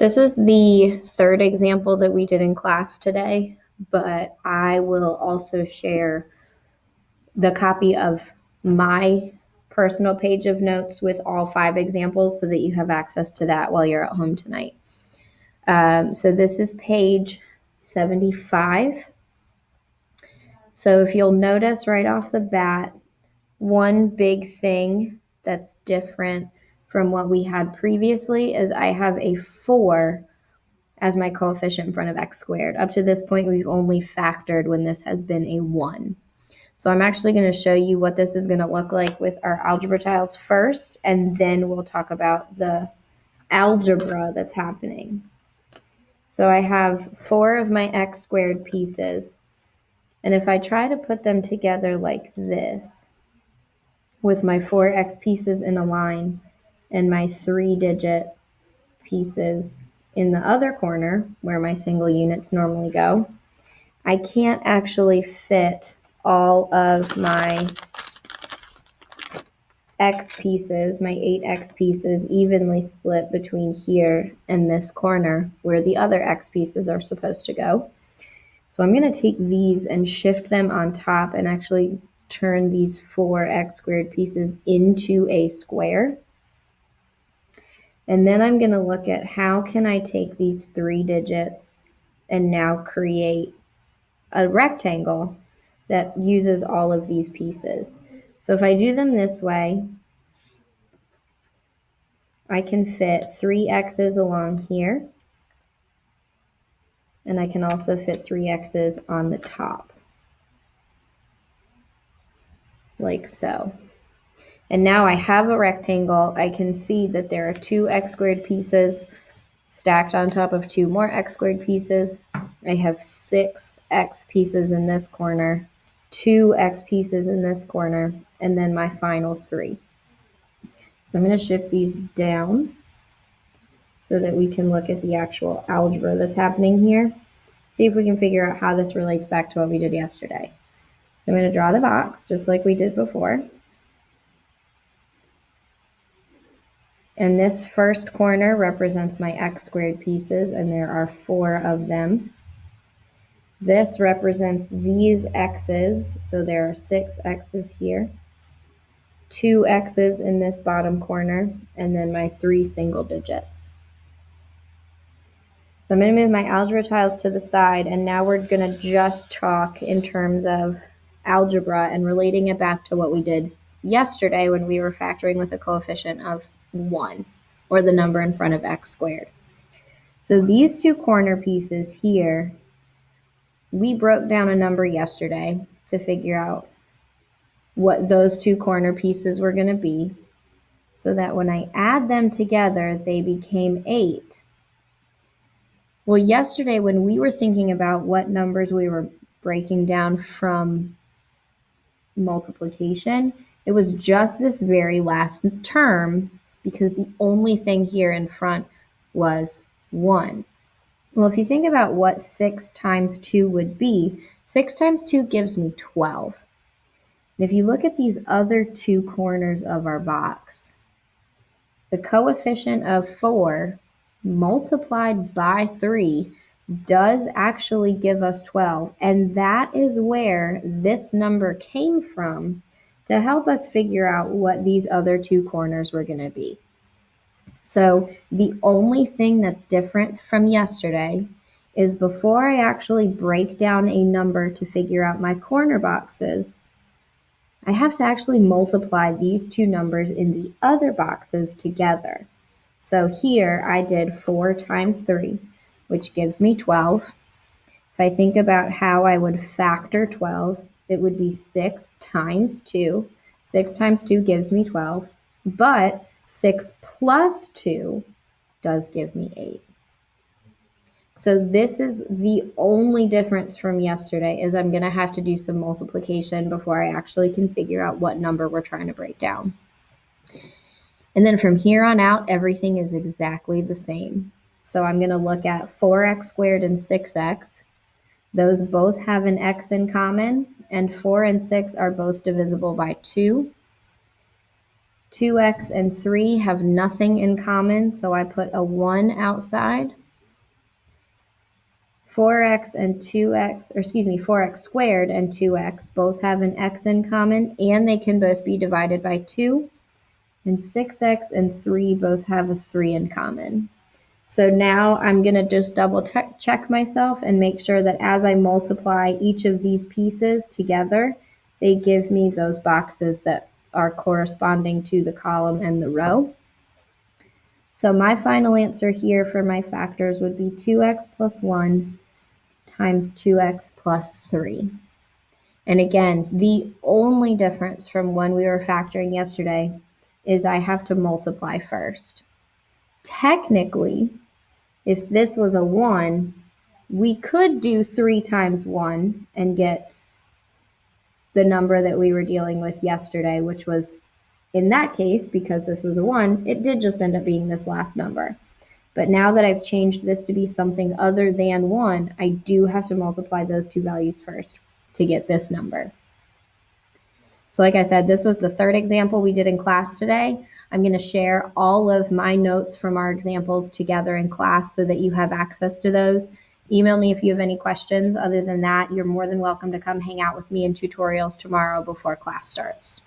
This is the third example that we did in class today, but I will also share the copy of my personal page of notes with all 5 examples so that you have access to that while you're at home tonight. So this is page 75. So if you'll notice right off the bat, one big thing that's different from what we had previously is I have a 4 as my coefficient in front of x squared. Up to this point, we've only factored when this has been a 1. So I'm actually going to show you what this is going to look like with our algebra tiles first, and then we'll talk about the algebra that's happening. So I have 4 of my x squared pieces, and if I try to put them together like this, with my 4x pieces in a line and my 3-digit pieces in the other corner where my single units normally go, I can't actually fit all of my x pieces, my 8x pieces, evenly split between here and this corner where the other x pieces are supposed to go. So I'm going to take these and shift them on top and actually turn these 4x squared pieces into a square. And then I'm going to look at how can I take these 3 digits and now create a rectangle that uses all of these pieces. So if I do them this way, I can fit 3 x's along here, and I can also fit 3 x's on the top, like so. And now I have a rectangle. I can see that there are 2 x squared pieces stacked on top of 2 more x squared pieces. I have 6 x pieces in this corner, 2 x pieces in this corner, and then my final 3. So I'm going to shift these down so that we can look at the actual algebra that's happening here. See if we can figure out how this relates back to what we did yesterday. So I'm going to draw the box just like we did before. And this first corner represents my x squared pieces, and there are 4 of them. This represents these x's, so there are 6 x's here, 2 x's in this bottom corner, and then my 3 single digits. So I'm going to move my algebra tiles to the side, and now we're going to just talk in terms of algebra and relating it back to what we did yesterday when we were factoring with a coefficient of 1, or the number in front of x squared. So these 2 corner pieces here, we broke down a number yesterday to figure out what those 2 corner pieces were going to be, so that when I add them together, they became 8. Well, yesterday when we were thinking about what numbers we were breaking down from multiplication, it was just this very last term, because the only thing here in front was 1. Well, if you think about what 6 times 2 would be, 6 times 2 gives me 12. And if you look at these other 2 corners of our box, the coefficient of 4 multiplied by 3 does actually give us 12. And that is where this number came from to help us figure out what these other 2 corners were going to be. So the only thing that's different from yesterday is before I actually break down a number to figure out my corner boxes, I have to actually multiply these 2 numbers in the other boxes together. So here I did 4 times 3, which gives me 12. If I think about how I would factor 12, it would be 6 times 2. 6 times 2 gives me 12, but 6 plus 2 does give me 8. So this is the only difference from yesterday, is I'm going to have to do some multiplication before I actually can figure out what number we're trying to break down. And then from here on out, everything is exactly the same. So I'm going to look at 4x squared and 6x. Those both have an x in common, and 4 and 6 are both divisible by 2. 2x and 3 have nothing in common, so I put a 1 outside. 4x and 2x, or excuse me, 4x squared and 2x both have an x in common, and they can both be divided by 2. And 6x and 3 both have a 3 in common. So now I'm going to just double check myself and make sure that as I multiply each of these pieces together, they give me those boxes that are corresponding to the column and the row. So my final answer here for my factors would be 2x plus 1 times 2x plus 3. And again, the only difference from when we were factoring yesterday is I have to multiply first. Technically, if this was a 1, we could do 3 times 1 and get the number that we were dealing with yesterday, which was, in that case, because this was a 1, it did just end up being this last number. But now that I've changed this to be something other than 1, I do have to multiply those two values first to get this number. So like I said, this was the third example we did in class today. I'm going to share all of my notes from our examples together in class so that you have access to those. Email me if you have any questions. Other than that, you're more than welcome to come hang out with me in tutorials tomorrow before class starts.